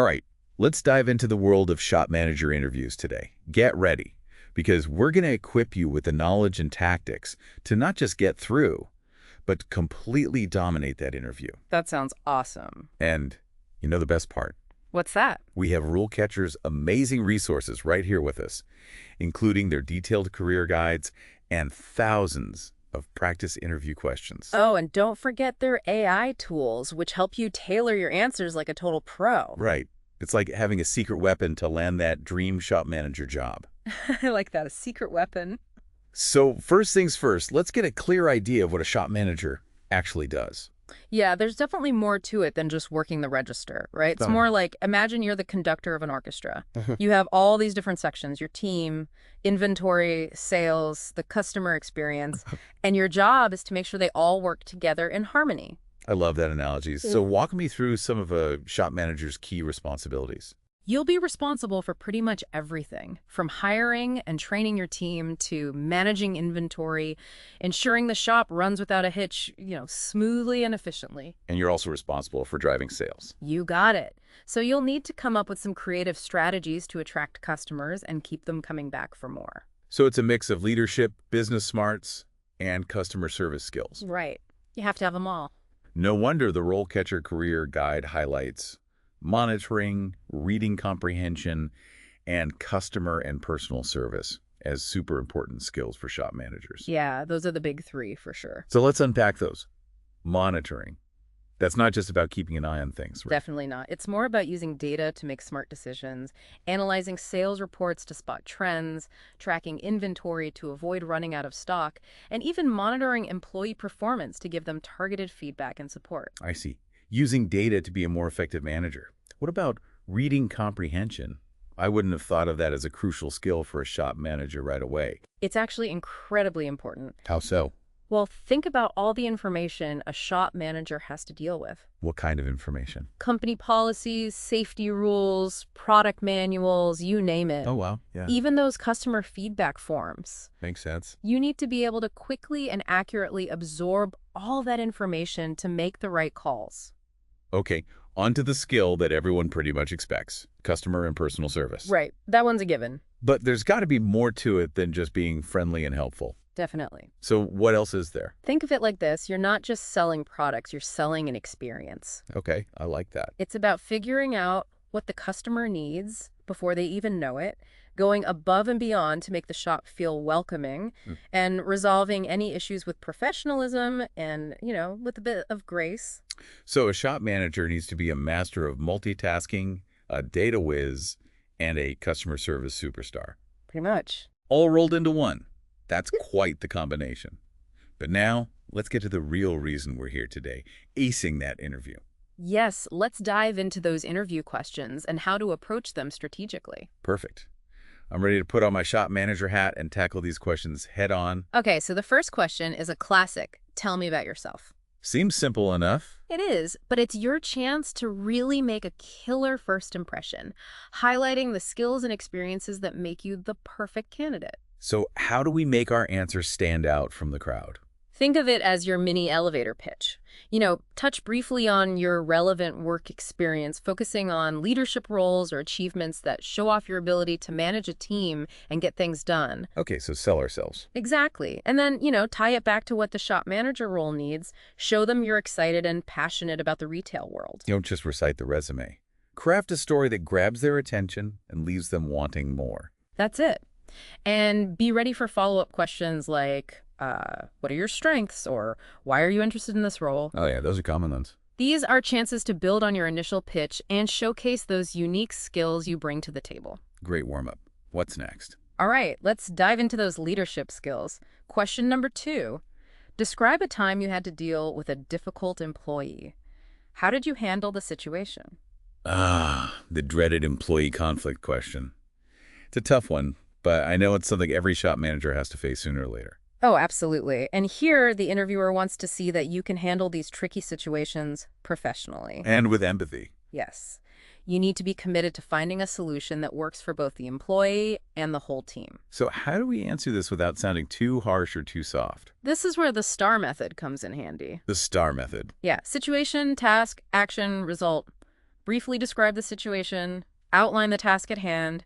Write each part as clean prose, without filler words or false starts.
All right, let's dive into the world of shop manager interviews today. Get ready, because we're going to equip you with the knowledge and tactics to not just get through, but completely dominate that interview. That sounds awesome. And you know the best part? What's that? We have RoleCatcher's amazing resources right here with us, including their detailed career guides and thousands of practice interview questions. Oh, and don't forget their AI tools, which help you tailor your answers like a total pro. Right. It's like having a secret weapon to land that dream shop manager job. I like that, a secret weapon. So first things first, let's get a clear idea of what a shop manager actually does. Yeah, there's definitely more to it than just working the register, right? It's more like, imagine you're the conductor of an orchestra. You have all these different sections, your team, inventory, sales, the customer experience, and your job is to make sure they all work together in harmony. I love that analogy. So walk me through some of a shop manager's key responsibilities. You'll be responsible for pretty much everything, from hiring and training your team to managing inventory, ensuring the shop runs without a hitch, smoothly and efficiently. And you're also responsible for driving sales. You got it. So you'll need to come up with some creative strategies to attract customers and keep them coming back for more. So it's a mix of leadership, business smarts, and customer service skills. Right. You have to have them all. No wonder the RoleCatcher Career Guide highlights monitoring, reading comprehension, and customer and personal service as super important skills for shop managers. Yeah, those are the big three for sure. So let's unpack those. Monitoring. That's not just about keeping an eye on things, right? Definitely not. It's more about using data to make smart decisions, analyzing sales reports to spot trends, tracking inventory to avoid running out of stock, and even monitoring employee performance to give them targeted feedback and support. I see. Using data to be a more effective manager. What about reading comprehension? I wouldn't have thought of that as a crucial skill for a shop manager right away. It's actually incredibly important. How so? Well, think about all the information a shop manager has to deal with. What kind of information? Company policies, safety rules, product manuals, you name it. Oh, wow. Yeah. Even those customer feedback forms. Makes sense. You need to be able to quickly and accurately absorb all that information to make the right calls. Okay, on to the skill that everyone pretty much expects, customer and personal service. Right. That one's a given. But there's got to be more to it than just being friendly and helpful. Definitely. So what else is there? Think of it like this. You're not just selling products, you're selling an experience. Okay, I like that. It's about figuring out what the customer needs before they even know it, going above and beyond to make the shop feel welcoming, and resolving any issues with professionalism and, with a bit of grace. So a shop manager needs to be a master of multitasking, a data whiz, and a customer service superstar. Pretty much. All rolled into one. That's quite the combination. But now, let's get to the real reason we're here today, acing that interview. Yes, let's dive into those interview questions and how to approach them strategically. Perfect. I'm ready to put on my shop manager hat and tackle these questions head on. Okay, so the first question is a classic. Tell me about yourself. Seems simple enough. It is, but it's your chance to really make a killer first impression, highlighting the skills and experiences that make you the perfect candidate. So how do we make our answers stand out from the crowd? Think of it as your mini elevator pitch. Touch briefly on your relevant work experience, focusing on leadership roles or achievements that show off your ability to manage a team and get things done. Okay, so sell ourselves. Exactly. And then, tie it back to what the shop manager role needs. Show them you're excited and passionate about the retail world. You don't just recite the resume. Craft a story that grabs their attention and leaves them wanting more. That's it. And be ready for follow-up questions like, what are your strengths? Or why are you interested in this role? Oh yeah, those are common ones. These are chances to build on your initial pitch and showcase those unique skills you bring to the table. Great warm-up. What's next? All right, let's dive into those leadership skills. Question number 2. Describe a time you had to deal with a difficult employee. How did you handle the situation? The dreaded employee conflict question. It's a tough one, but I know it's something every shop manager has to face sooner or later. Oh, absolutely. And here, the interviewer wants to see that you can handle these tricky situations professionally. And with empathy. Yes. You need to be committed to finding a solution that works for both the employee and the whole team. So how do we answer this without sounding too harsh or too soft? This is where the STAR method comes in handy. The STAR method. Yeah. Situation, task, action, result. Briefly describe the situation, outline the task at hand,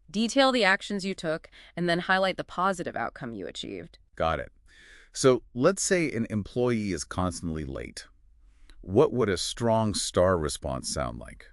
detail the actions you took, and then highlight the positive outcome you achieved. Got it. So let's say an employee is constantly late. What would a strong star response sound like?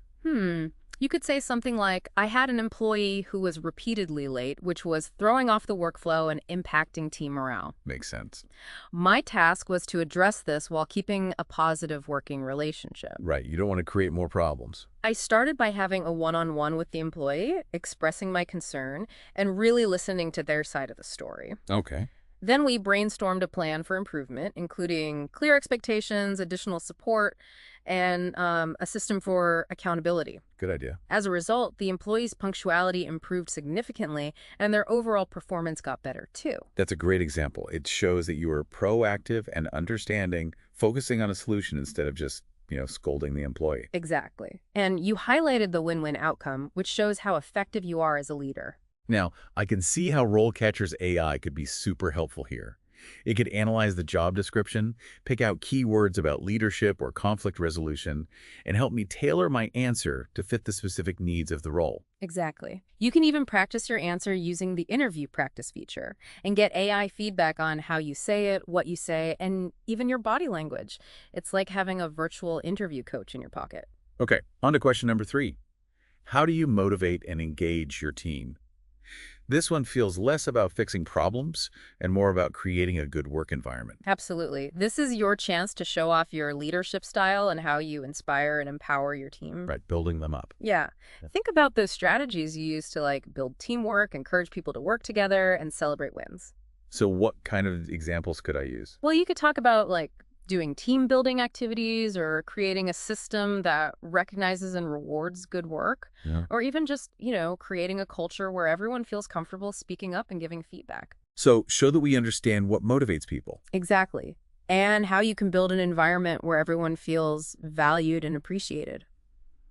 You could say something like, I had an employee who was repeatedly late, which was throwing off the workflow and impacting team morale. Makes sense. My task was to address this while keeping a positive working relationship. Right. You don't want to create more problems. I started by having a one-on-one with the employee, expressing my concern, and really listening to their side of the story. Okay. Then we brainstormed a plan for improvement, including clear expectations, additional support, and a system for accountability. Good idea. As a result, the employees' punctuality improved significantly, and their overall performance got better, too. That's a great example. It shows that you are proactive and understanding, focusing on a solution instead of just, scolding the employee. Exactly. And you highlighted the win-win outcome, which shows how effective you are as a leader. Now, I can see how RoleCatcher's AI could be super helpful here. It could analyze the job description, pick out keywords about leadership or conflict resolution, and help me tailor my answer to fit the specific needs of the role. Exactly. You can even practice your answer using the interview practice feature and get AI feedback on how you say it, what you say, and even your body language. It's like having a virtual interview coach in your pocket. Okay, on to question number 3. How do you motivate and engage your team? This one feels less about fixing problems and more about creating a good work environment. Absolutely. This is your chance to show off your leadership style and how you inspire and empower your team. Right, building them up. Yeah. Think about those strategies you use to build teamwork, encourage people to work together, and celebrate wins. So what kind of examples could I use? Well, you could talk about doing team building activities or creating a system that recognizes and rewards good work, or even just, creating a culture where everyone feels comfortable speaking up and giving feedback. So show that we understand what motivates people. Exactly. And how you can build an environment where everyone feels valued and appreciated.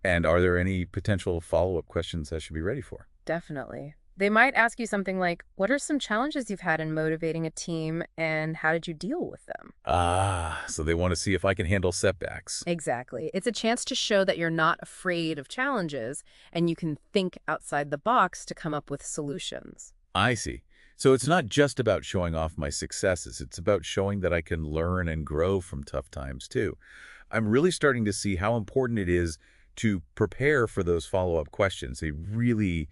And are there any potential follow-up questions I should be ready for? Definitely. They might ask you something like, what are some challenges you've had in motivating a team and how did you deal with them? So they want to see if I can handle setbacks. Exactly. It's a chance to show that you're not afraid of challenges and you can think outside the box to come up with solutions. I see. So it's not just about showing off my successes. It's about showing that I can learn and grow from tough times too. I'm really starting to see how important it is to prepare for those follow-up questions. They really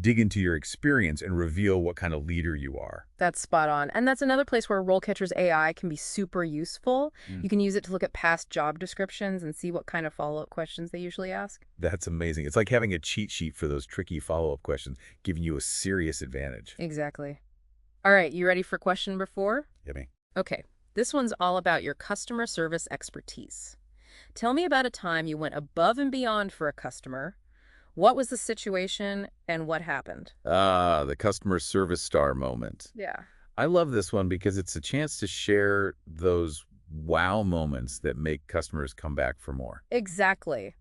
dig into your experience and reveal what kind of leader you are. That's spot on. And that's another place where RoleCatcher's AI can be super useful. You can use it to look at past job descriptions and see what kind of follow-up questions they usually ask. That's amazing. It's like having a cheat sheet for those tricky follow-up questions, giving you a serious advantage. Exactly. All right, you ready for question number 4? Hit me. Okay, this one's all about your customer service expertise. Tell me about a time you went above and beyond for a customer. What was the situation and what happened? The customer service star moment. Yeah. I love this one because it's a chance to share those wow moments that make customers come back for more. Exactly.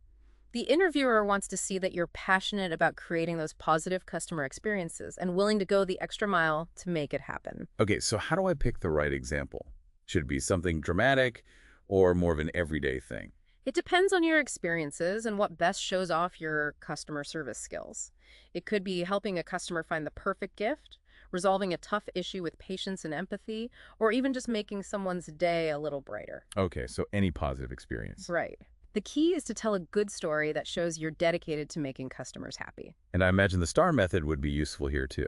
The interviewer wants to see that you're passionate about creating those positive customer experiences and willing to go the extra mile to make it happen. Okay, so how do I pick the right example? Should it be something dramatic or more of an everyday thing? It depends on your experiences and what best shows off your customer service skills. It could be helping a customer find the perfect gift, resolving a tough issue with patience and empathy, or even just making someone's day a little brighter. Okay, so any positive experience. Right. The key is to tell a good story that shows you're dedicated to making customers happy. And I imagine the STAR method would be useful here too.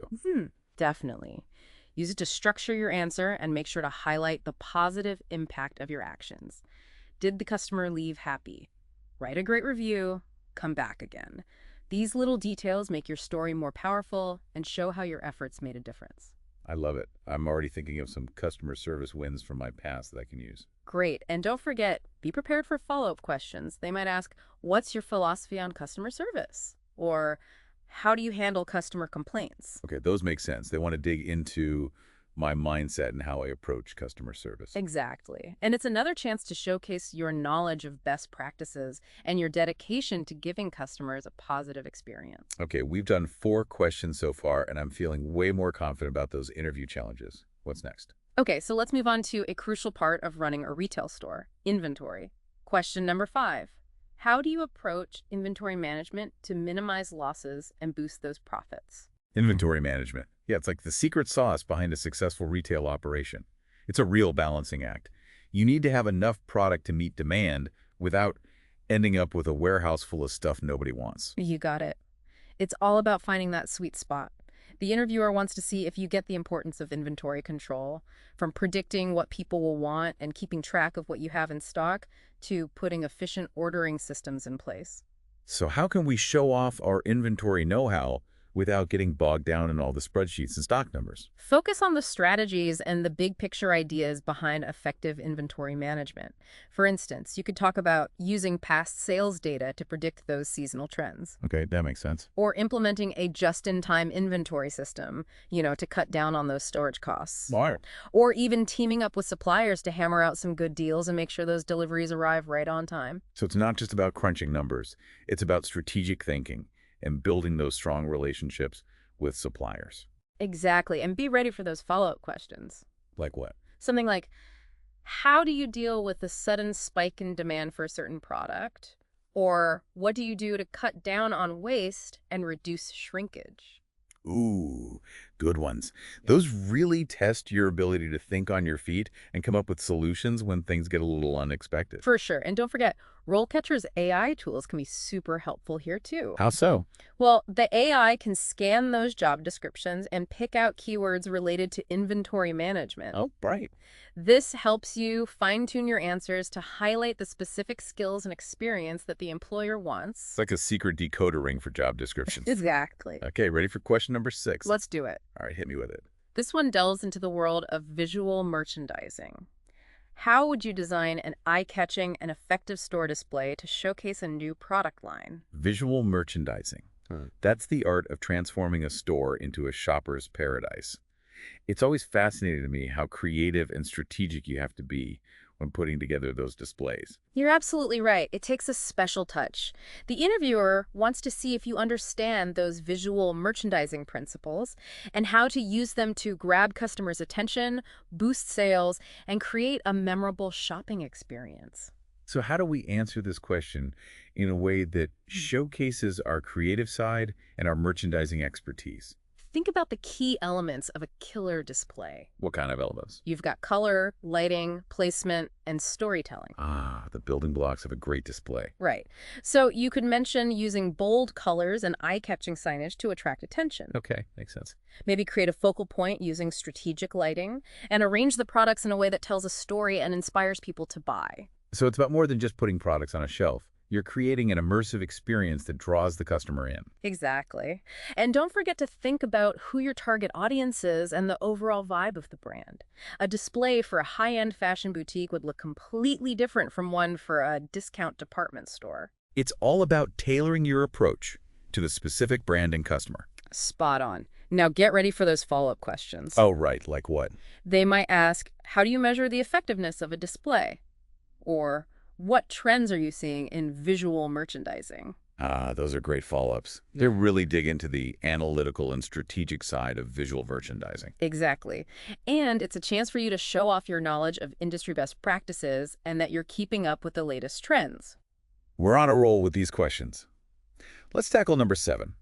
Definitely. Use it to structure your answer and make sure to highlight the positive impact of your actions. Did the customer leave happy? Write a great review, come back again. These little details make your story more powerful and show how your efforts made a difference. I love it. I'm already thinking of some customer service wins from my past that I can use. Great. And don't forget, be prepared for follow-up questions. They might ask, what's your philosophy on customer service? Or how do you handle customer complaints? Okay, those make sense. They want to dig into my mindset and how I approach customer service. Exactly. And it's another chance to showcase your knowledge of best practices and your dedication to giving customers a positive experience. Okay, we've done 4 questions so far, and I'm feeling way more confident about those interview challenges. What's next? Okay, so let's move on to a crucial part of running a retail store, inventory. Question number 5. How do you approach inventory management to minimize losses and boost those profits? Inventory management. Yeah, it's like the secret sauce behind a successful retail operation. It's a real balancing act. You need to have enough product to meet demand without ending up with a warehouse full of stuff nobody wants. You got it. It's all about finding that sweet spot. The interviewer wants to see if you get the importance of inventory control, from predicting what people will want and keeping track of what you have in stock to putting efficient ordering systems in place. So how can we show off our inventory know-how without getting bogged down in all the spreadsheets and stock numbers? Focus on the strategies and the big picture ideas behind effective inventory management. For instance, you could talk about using past sales data to predict those seasonal trends, Okay, that makes sense. or implementing a just-in-time inventory system, to cut down on those storage costs. Smart. Or even teaming up with suppliers to hammer out some good deals and make sure those deliveries arrive right on time. So it's not just about crunching numbers. It's about strategic thinking and building those strong relationships with suppliers. Exactly. And be ready for those follow-up questions. Like what? Something like, how do you deal with the sudden spike in demand for a certain product? Or what do you do to cut down on waste and reduce shrinkage? Ooh, good ones. Those really test your ability to think on your feet and come up with solutions when things get a little unexpected. For sure. And don't forget, RoleCatcher's AI tools can be super helpful here too. How so? Well, the AI can scan those job descriptions and pick out keywords related to inventory management. Oh, right. This helps you fine-tune your answers to highlight the specific skills and experience that the employer wants. It's like a secret decoder ring for job descriptions. Exactly. Okay, ready for question number 6? Let's do it. All right, hit me with it. This one delves into the world of visual merchandising. How would you design an eye-catching and effective store display to showcase a new product line? Visual merchandising. That's the art of transforming a store into a shopper's paradise. It's always fascinating to me how creative and strategic you have to be when putting together those displays. You're absolutely right. It takes a special touch. The interviewer wants to see if you understand those visual merchandising principles and how to use them to grab customers' attention, boost sales, and create a memorable shopping experience. So how do we answer this question in a way that showcases our creative side and our merchandising expertise? Think about the key elements of a killer display. What kind of elements? You've got color, lighting, placement, and storytelling. Ah, the building blocks of a great display. Right. So you could mention using bold colors and eye-catching signage to attract attention. Okay, makes sense. Maybe create a focal point using strategic lighting and arrange the products in a way that tells a story and inspires people to buy. So it's about more than just putting products on a shelf. You're creating an immersive experience that draws the customer in. Exactly. And don't forget to think about who your target audience is and the overall vibe of the brand. A display for a high-end fashion boutique would look completely different from one for a discount department store. It's all about tailoring your approach to the specific brand and customer. Spot on. Now get ready for those follow-up questions. Oh, right. Like what? They might ask, how do you measure the effectiveness of a display? Or, what trends are you seeing in visual merchandising? Ah, those are great follow-ups. They really dig into the analytical and strategic side of visual merchandising. Exactly. And it's a chance for you to show off your knowledge of industry best practices and that you're keeping up with the latest trends. We're on a roll with these questions. Let's tackle number 7.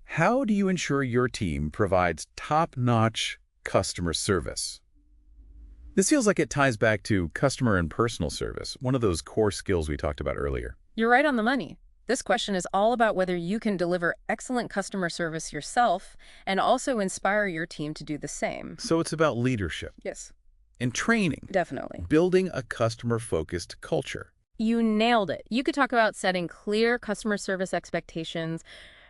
How do you ensure your team provides top-notch customer service? This feels like it ties back to customer and personal service, one of those core skills we talked about earlier. You're right on the money. This question is all about whether you can deliver excellent customer service yourself and also inspire your team to do the same. So it's about leadership. Yes. And training. Definitely. Building a customer-focused culture. You nailed it. You could talk about setting clear customer service expectations,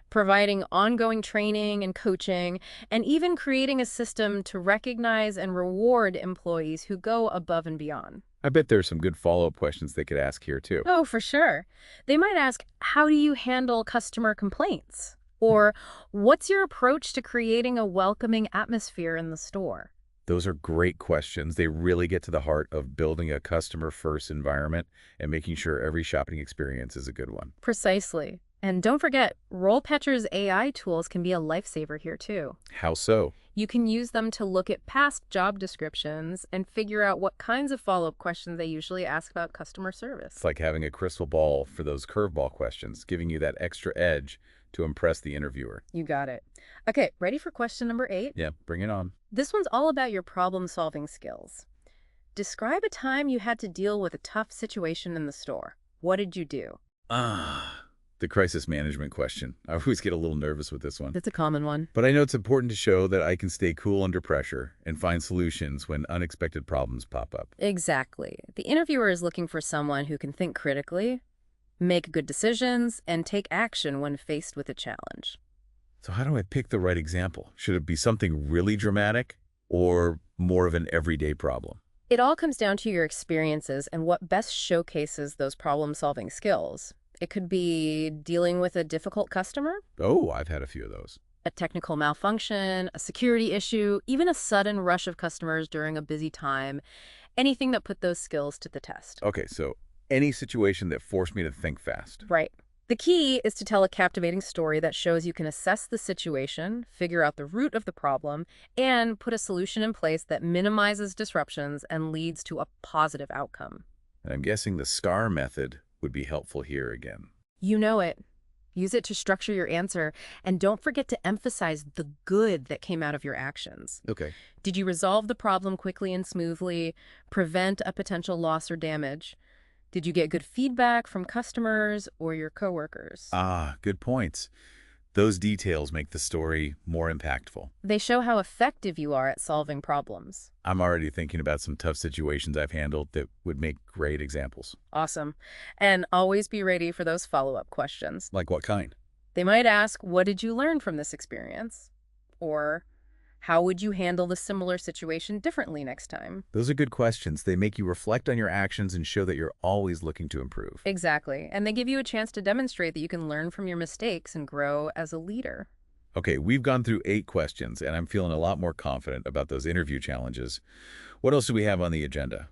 providing ongoing training and coaching, and even creating a system to recognize and reward employees who go above and beyond. I bet there's some good follow-up questions they could ask here, too. Oh, for sure. They might ask, how do you handle customer complaints? Or, what's your approach to creating a welcoming atmosphere in the store? Those are great questions. They really get to the heart of building a customer-first environment and making sure every shopping experience is a good one. Precisely. And don't forget, RoleCatcher's AI tools can be a lifesaver here too. How so? You can use them to look at past job descriptions and figure out what kinds of follow-up questions they usually ask about customer service. It's like having a crystal ball for those curveball questions, giving you that extra edge to impress the interviewer. You got it. Okay, ready for question number 8? Yeah, bring it on. This one's all about your problem-solving skills. Describe a time you had to deal with a tough situation in the store. What did you do? The crisis management question. I always get a little nervous with this one. It's a common one. But I know it's important to show that I can stay cool under pressure and find solutions when unexpected problems pop up. Exactly. The interviewer is looking for someone who can think critically, make good decisions, and take action when faced with a challenge. So how do I pick the right example? Should it be something really dramatic or more of an everyday problem? It all comes down to your experiences and what best showcases those problem-solving skills. It could be dealing with a difficult customer, Oh, I've had a few of those. a technical malfunction, a security issue, even a sudden rush of customers during a busy time, anything that put those skills to the test. Okay, so any situation that forced me to think fast. Right. The key is to tell a captivating story that shows you can assess the situation, figure out the root of the problem, and put a solution in place that minimizes disruptions and leads to a positive outcome. And I'm guessing the SCAR method would be helpful here again. You know it. Use it to structure your answer, and don't forget to emphasize the good that came out of your actions. Okay. Did you resolve the problem quickly and smoothly, prevent a potential loss or damage? Did you get good feedback from customers or your coworkers? Good points. Those details make the story more impactful. They show how effective you are at solving problems. I'm already thinking about some tough situations I've handled that would make great examples. Awesome. And always be ready for those follow-up questions. Like what kind? They might ask, what did you learn from this experience? Or, how would you handle the similar situation differently next time? Those are good questions. They make you reflect on your actions and show that you're always looking to improve. Exactly. And they give you a chance to demonstrate that you can learn from your mistakes and grow as a leader. Okay, we've gone through 8 questions, and I'm feeling a lot more confident about those interview challenges. What else do we have on the agenda?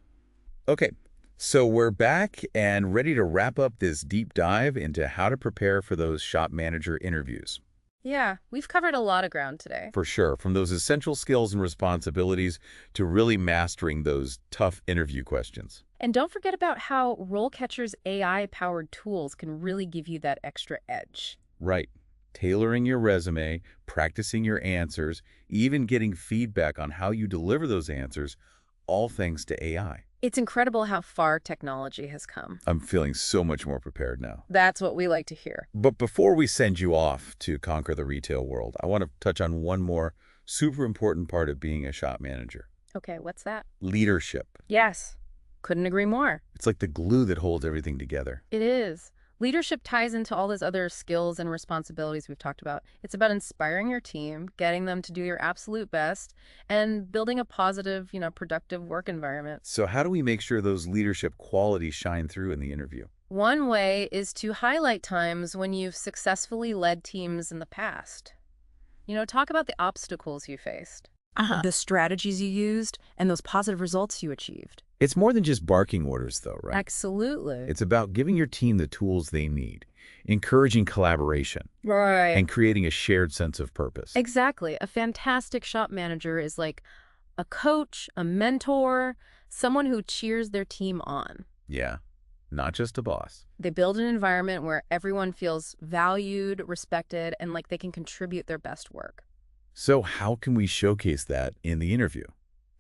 Okay, so we're back and ready to wrap up this deep dive into how to prepare for those shop manager interviews. Yeah, we've covered a lot of ground today. For sure, from those essential skills and responsibilities to really mastering those tough interview questions. And don't forget about how RoleCatcher's AI-powered tools can really give you that extra edge. Right. Tailoring your resume, practicing your answers, even getting feedback on how you deliver those answers, all thanks to AI. It's incredible how far technology has come. I'm feeling so much more prepared now. That's what we like to hear. But before we send you off to conquer the retail world, I want to touch on one more super important part of being a shop manager. Okay, what's that? Leadership. Yes, couldn't agree more. It's like the glue that holds everything together. It is. Leadership ties into all those other skills and responsibilities we've talked about. It's about inspiring your team, getting them to do your absolute best, and building a positive, productive work environment. So how do we make sure those leadership qualities shine through in the interview? One way is to highlight times when you've successfully led teams in the past. Talk about the obstacles you faced, the strategies you used, and those positive results you achieved. It's more than just barking orders, though, right? Absolutely. It's about giving your team the tools they need, encouraging collaboration, Right. and creating a shared sense of purpose. Exactly. A fantastic shop manager is like a coach, a mentor, someone who cheers their team on. Yeah, not just a boss. They build an environment where everyone feels valued, respected, and like they can contribute their best work. So how can we showcase that in the interview?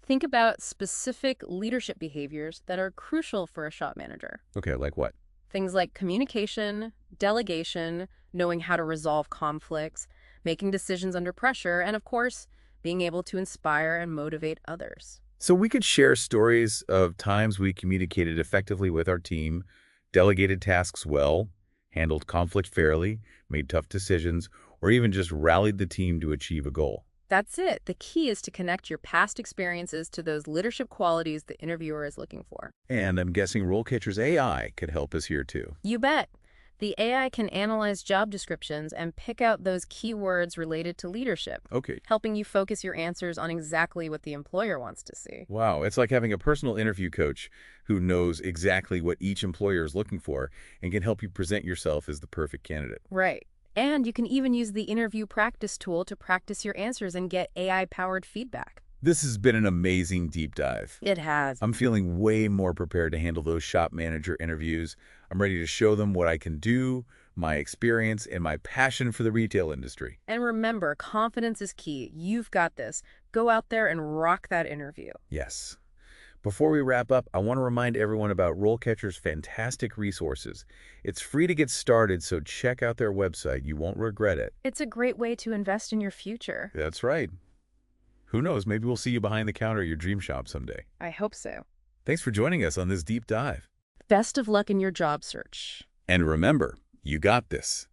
Think about specific leadership behaviors that are crucial for a shop manager. Okay, like what? Things like communication, delegation, knowing how to resolve conflicts, making decisions under pressure, and of course, being able to inspire and motivate others. So we could share stories of times we communicated effectively with our team, delegated tasks well, handled conflict fairly, made tough decisions, or even just rallied the team to achieve a goal. That's it. The key is to connect your past experiences to those leadership qualities the interviewer is looking for. And I'm guessing RoleCatcher's AI could help us here too. You bet. The AI can analyze job descriptions and pick out those keywords related to leadership, Okay. helping you focus your answers on exactly what the employer wants to see. Wow, it's like having a personal interview coach who knows exactly what each employer is looking for and can help you present yourself as the perfect candidate. Right. And you can even use the interview practice tool to practice your answers and get AI-powered feedback. This has been an amazing deep dive. It has. I'm feeling way more prepared to handle those shop manager interviews. I'm ready to show them what I can do, my experience, and my passion for the retail industry. And remember, confidence is key. You've got this. Go out there and rock that interview. Yes. Before we wrap up, I want to remind everyone about RoleCatcher's fantastic resources. It's free to get started, so check out their website. You won't regret it. It's a great way to invest in your future. That's right. Who knows, maybe we'll see you behind the counter at your dream shop someday. I hope so. Thanks for joining us on this deep dive. Best of luck in your job search. And remember, you got this.